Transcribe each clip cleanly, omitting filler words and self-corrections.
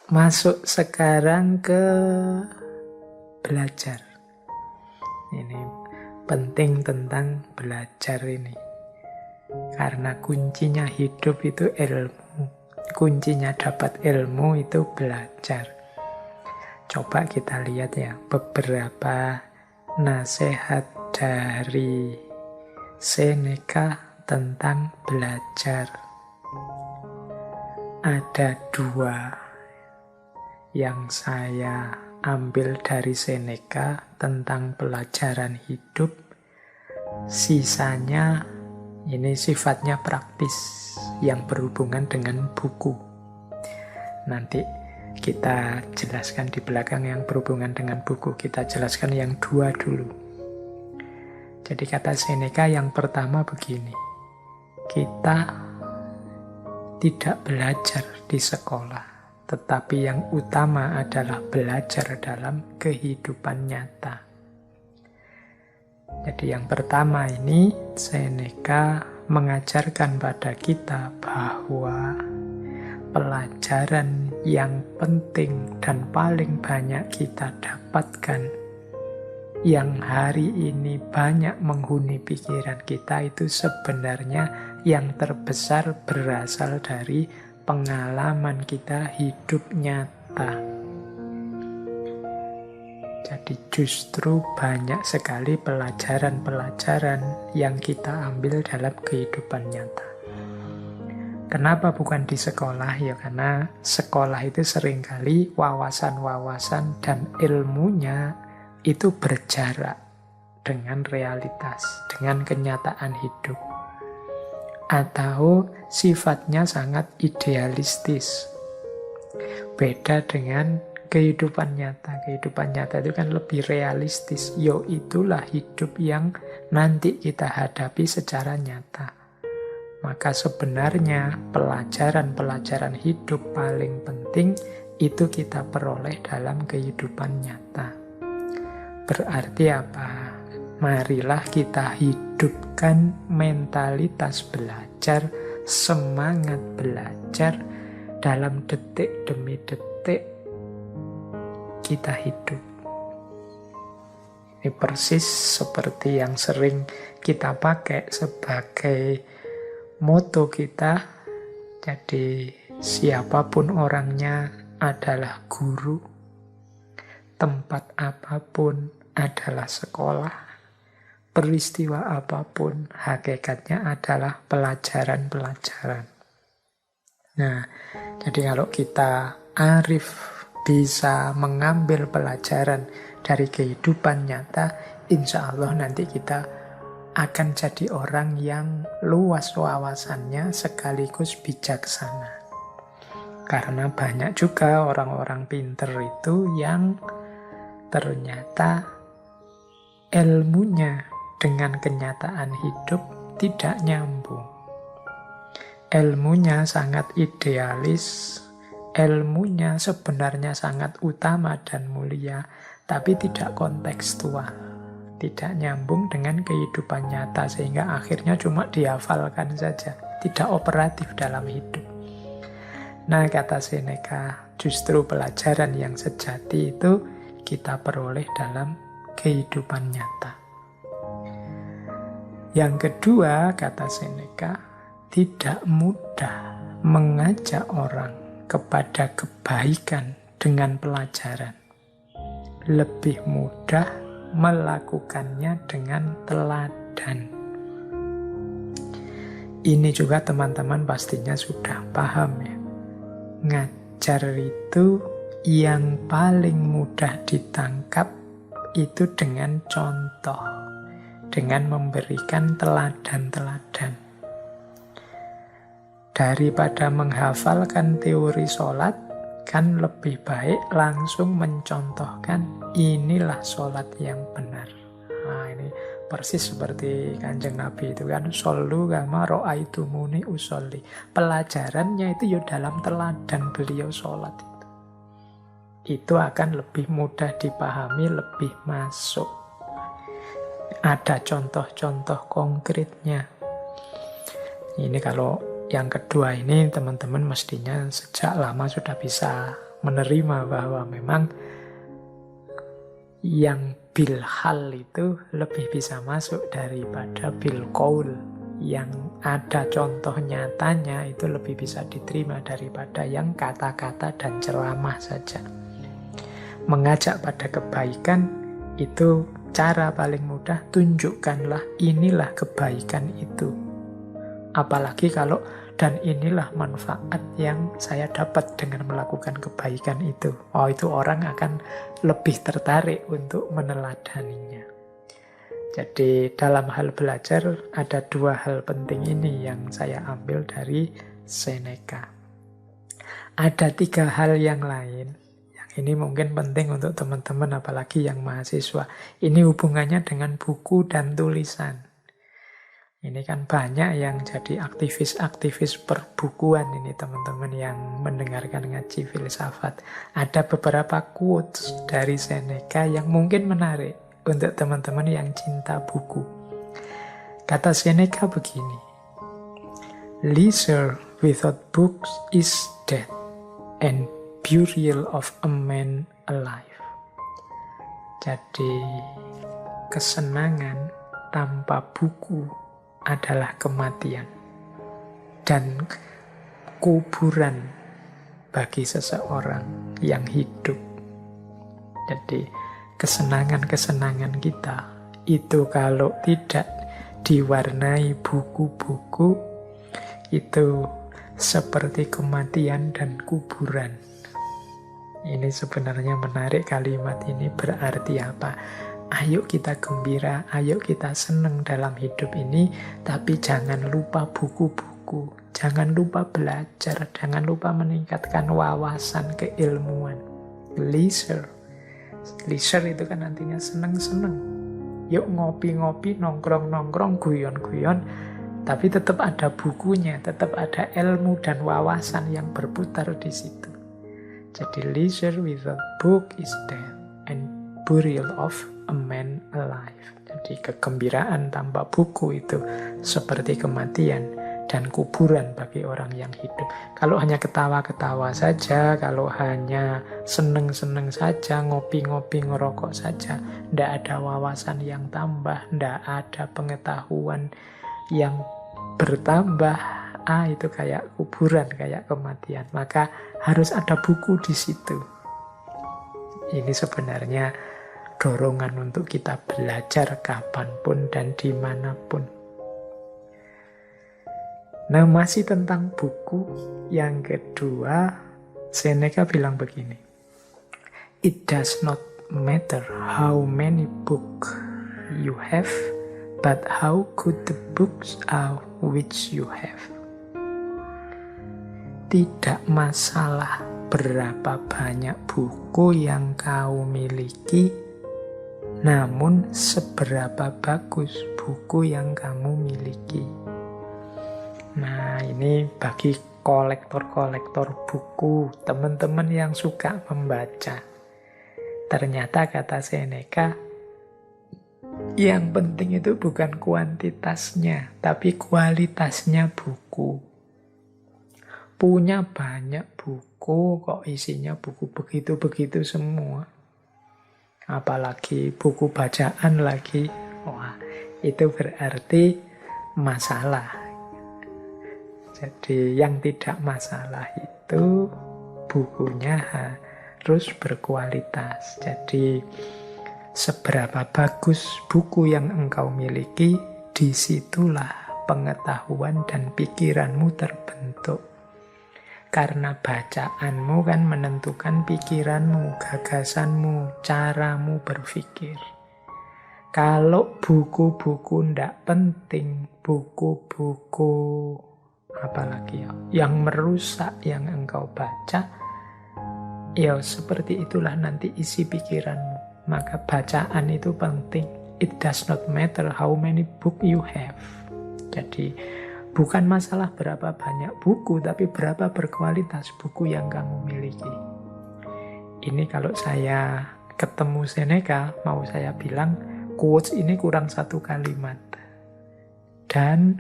masuk sekarang ke belajar. Ini penting tentang belajar ini. Karena kuncinya hidup itu ilmu. Kuncinya dapat ilmu itu belajar. Coba kita lihat ya beberapa nasihat dari Seneca tentang belajar. Ada 2 yang saya ambil dari Seneca tentang pelajaran hidup. Sisanya ini sifatnya praktis yang berhubungan dengan buku. Nanti kita jelaskan di belakang yang berhubungan dengan buku. Kita jelaskan yang 2 dulu. Jadi kata Seneca yang pertama begini. Kita tidak belajar di sekolah, tetapi yang utama adalah belajar dalam kehidupan nyata. Jadi yang pertama ini Seneca mengajarkan pada kita bahwa pelajaran yang penting dan paling banyak kita dapatkan, yang hari ini banyak menghuni pikiran kita, itu sebenarnya yang terbesar berasal dari pengalaman kita hidup nyata. Jadi justru banyak sekali pelajaran-pelajaran yang kita ambil dalam kehidupan nyata. Kenapa bukan di sekolah? Ya karena sekolah itu seringkali wawasan-wawasan dan ilmunya itu berjarak dengan realitas, dengan kenyataan hidup. Atau sifatnya sangat idealistis. Beda dengan kehidupan nyata. Kehidupan nyata itu kan lebih realistis. Yo, itulah hidup yang nanti kita hadapi secara nyata. Maka sebenarnya pelajaran-pelajaran hidup paling penting itu kita peroleh dalam kehidupan nyata. Berarti apa? Marilah kita hidupkan mentalitas belajar, semangat belajar dalam detik demi detik kita hidup. Ini persis seperti yang sering kita pakai sebagai moto kita. Jadi siapapun orangnya adalah guru, tempat apapun adalah sekolah, peristiwa apapun hakikatnya adalah pelajaran-pelajaran. Nah, jadi kalau kita arif bisa mengambil pelajaran dari kehidupan nyata, insya Allah nanti kita akan jadi orang yang luas wawasannya sekaligus bijaksana. Karena banyak juga orang-orang pinter itu yang ternyata ilmunya dengan kenyataan hidup tidak nyambung. Ilmunya sangat idealis, ilmunya sebenarnya sangat utama dan mulia, tapi tidak kontekstual, tidak nyambung dengan kehidupan nyata, sehingga akhirnya cuma dihafalkan saja, tidak operatif dalam hidup. Nah, kata Seneca, justru pelajaran yang sejati itu kita peroleh dalam kehidupan nyata. Yang kedua, kata Seneca, tidak mudah mengajak orang kepada kebaikan dengan pelajaran. Lebih mudah melakukannya dengan teladan. Ini juga teman-teman pastinya sudah paham ya. Ngajar itu yang paling mudah ditangkap itu dengan contoh, dengan memberikan teladan-teladan. Daripada menghafalkan teori sholat, kan lebih baik langsung mencontohkan inilah sholat yang benar. Nah, ini persis seperti Kanjeng Nabi itu kan, shollu kama ra'aitumuni usolli. Pelajarannya itu ya dalam teladan beliau sholat itu. Itu akan lebih mudah dipahami, lebih masuk. Ada contoh-contoh konkretnya. Ini kalau yang kedua ini teman-teman mestinya sejak lama sudah bisa menerima bahwa memang yang bil hal itu lebih bisa masuk daripada bil qaul. Yang ada contoh nyatanya itu lebih bisa diterima daripada yang kata-kata dan ceramah saja. Mengajak pada kebaikan itu cara paling mudah, tunjukkanlah inilah kebaikan itu. Apalagi kalau dan inilah manfaat yang saya dapat dengan melakukan kebaikan itu. Oh, itu orang akan lebih tertarik untuk meneladaninya. Jadi dalam hal belajar ada dua hal penting ini yang saya ambil dari Seneca. Ada tiga hal yang lain. Yang ini mungkin penting untuk teman-teman apalagi yang mahasiswa. Ini hubungannya dengan buku dan tulisan. Ini kan banyak yang jadi aktivis-aktivis perbukuan ini teman-teman yang mendengarkan ngaji filsafat. Ada beberapa quotes dari Seneca yang mungkin menarik untuk teman-teman yang cinta buku. Kata Seneca begini, "Leisure without books is death, and burial of a man alive." Jadi kesenangan tanpa buku adalah kematian dan kuburan bagi seseorang yang hidup. Jadi kesenangan-kesenangan kita itu kalau tidak diwarnai buku-buku itu seperti kematian dan kuburan. Ini sebenarnya menarik kalimat ini berarti apa? Ayo kita gembira, ayo kita senang dalam hidup ini, tapi jangan lupa buku-buku, jangan lupa belajar, jangan lupa meningkatkan wawasan keilmuan. Leisure itu kan artinya senang-senang. Yuk ngopi-ngopi, nongkrong-nongkrong, guyon-guyon, tapi tetap ada bukunya, tetap ada ilmu dan wawasan yang berputar di situ. Jadi leisure without book is death, and burial of a man alive. Jadi kegembiraan tanpa buku itu seperti kematian dan kuburan bagi orang yang hidup. Kalau hanya ketawa-ketawa saja, kalau hanya seneng-seneng saja, ngopi-ngopi, ngerokok saja, ndak ada wawasan yang tambah, ndak ada pengetahuan yang bertambah, itu kayak kuburan, kayak kematian. Maka harus ada buku di situ. Ini sebenarnya dorongan untuk kita belajar kapanpun dan dimanapun. Nah, masih tentang buku, yang kedua, Seneca bilang begini, "It does not matter how many books you have, but how good the books are which you have." Tidak masalah berapa banyak buku yang kau miliki, namun seberapa bagus buku yang kamu miliki. Nah, ini bagi kolektor-kolektor buku, teman-teman yang suka membaca. Ternyata kata Seneca, yang penting itu bukan kuantitasnya, tapi kualitasnya buku. Punya banyak buku, kok isinya buku begitu-begitu semua. Apalagi buku bacaan lagi, wah itu berarti masalah. Jadi yang tidak masalah itu bukunya harus berkualitas. Jadi seberapa bagus buku yang engkau miliki, disitulah pengetahuan dan pikiranmu terbentuk. Karena bacaanmu kan menentukan pikiranmu, gagasanmu, caramu berpikir. Kalau buku-buku ndak penting, buku-buku apalagi yang merusak yang engkau baca, ya seperti itulah nanti isi pikiranmu. Maka bacaan itu penting. It does not matter how many book you have. Jadi bukan masalah berapa banyak buku, tapi berapa berkualitas buku yang kamu miliki. Ini kalau saya ketemu Seneca, mau saya bilang, quotes ini kurang satu kalimat. Dan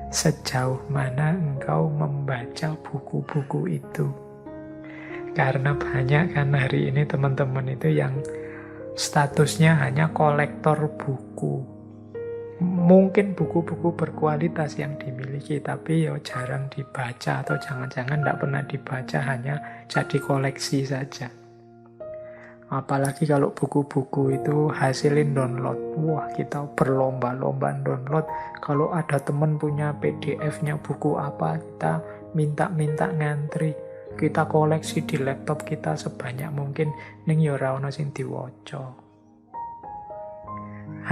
sejauh mana engkau membaca buku-buku itu. Karena banyak kan hari ini teman-teman itu yang statusnya hanya kolektor buku. Mungkin buku-buku berkualitas yang dimiliki, tapi ya jarang dibaca atau jangan-jangan tidak pernah dibaca, hanya jadi koleksi saja. Apalagi kalau buku-buku itu hasilin download. Wah, kita berlomba-lomba download. Kalau ada teman punya PDF-nya buku apa, kita minta-minta ngantri. Kita koleksi di laptop kita sebanyak mungkin. Ning ya ora ono sing diwaca.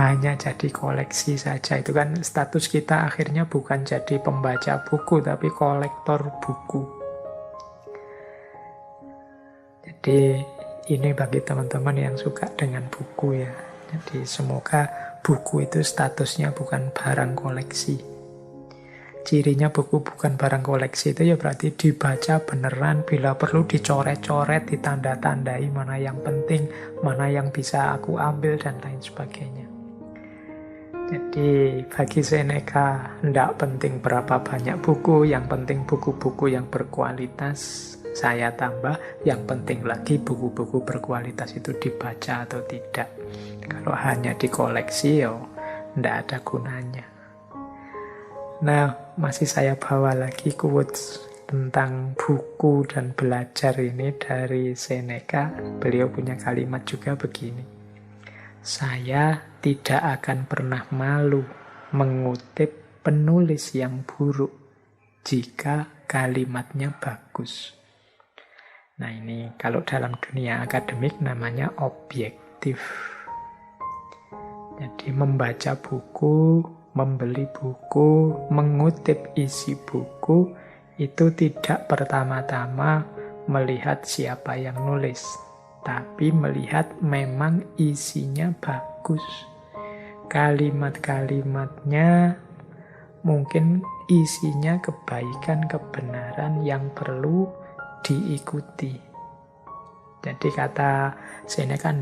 Hanya jadi koleksi saja. Itu kan status kita akhirnya bukan jadi pembaca buku, tapi kolektor buku. Jadi ini bagi teman-teman yang suka dengan buku ya. Jadi semoga buku itu statusnya bukan barang koleksi. Cirinya buku bukan barang koleksi itu ya berarti dibaca beneran, bila perlu dicoret-coret, ditanda-tandai mana yang penting, mana yang bisa aku ambil, dan lain sebagainya. Jadi bagi Seneca tidak penting berapa banyak buku, yang penting buku-buku yang berkualitas. Saya tambah, yang penting lagi buku-buku berkualitas itu dibaca atau tidak. Kalau hanya dikoleksi ya tidak ada gunanya. Nah, masih saya bawa lagi quotes tentang buku dan belajar ini dari Seneca. Beliau punya kalimat juga begini. Saya tidak akan pernah malu mengutip penulis yang buruk jika kalimatnya bagus. Nah ini kalau dalam dunia akademik namanya objektif. Jadi membaca buku, membeli buku, mengutip isi buku itu tidak pertama-tama melihat siapa yang nulis, tapi melihat memang isinya bagus. Kalimat-kalimatnya mungkin isinya kebaikan, kebenaran yang perlu diikuti. Jadi kata Seneca,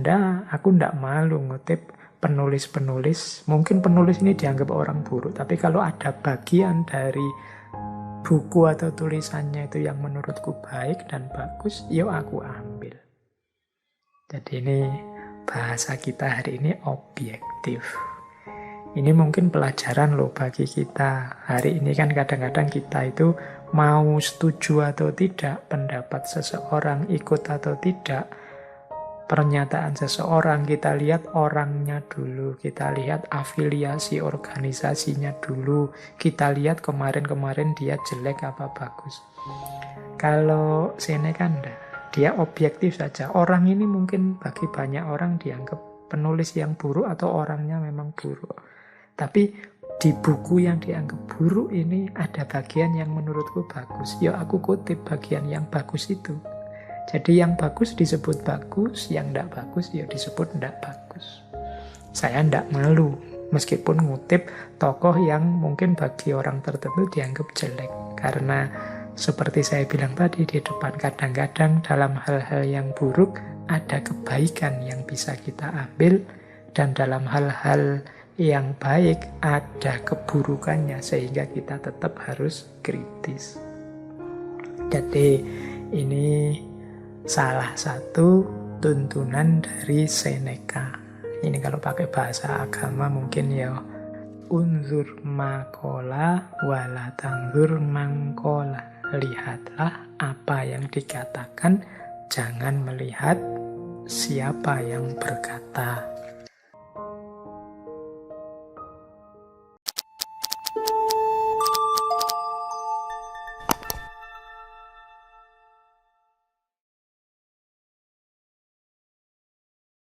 aku ndak malu ngutip penulis-penulis. Mungkin penulis ini dianggap orang buruk, tapi kalau ada bagian dari buku atau tulisannya itu yang menurutku baik dan bagus, yuk aku ambil. Jadi ini bahasa kita hari ini objektif. Ini mungkin pelajaran loh bagi kita. Hari ini kan kadang-kadang kita itu mau setuju atau tidak pendapat seseorang, ikut atau tidak pernyataan seseorang, kita lihat orangnya dulu, kita lihat afiliasi organisasinya dulu, kita lihat kemarin-kemarin dia jelek apa bagus. Kalau Seneca dia objektif saja. Orang ini mungkin bagi banyak orang dianggap penulis yang buruk atau orangnya memang buruk. Tapi di buku yang dianggap buruk ini ada bagian yang menurutku bagus. Ya aku kutip bagian yang bagus itu. Jadi yang bagus disebut bagus, yang tidak bagus ya disebut tidak bagus. Saya tidak malu meskipun ngutip tokoh yang mungkin bagi orang tertentu dianggap jelek. Karena seperti saya bilang tadi di depan, kadang-kadang dalam hal-hal yang buruk ada kebaikan yang bisa kita ambil, dan dalam hal-hal yang baik ada keburukannya, sehingga kita tetap harus kritis. Jadi ini salah satu tuntunan dari Seneca. Ini kalau pakai bahasa agama mungkin ya unzur makola wala tanzur mangkola. Lihatlah apa yang dikatakan, jangan melihat siapa yang berkata.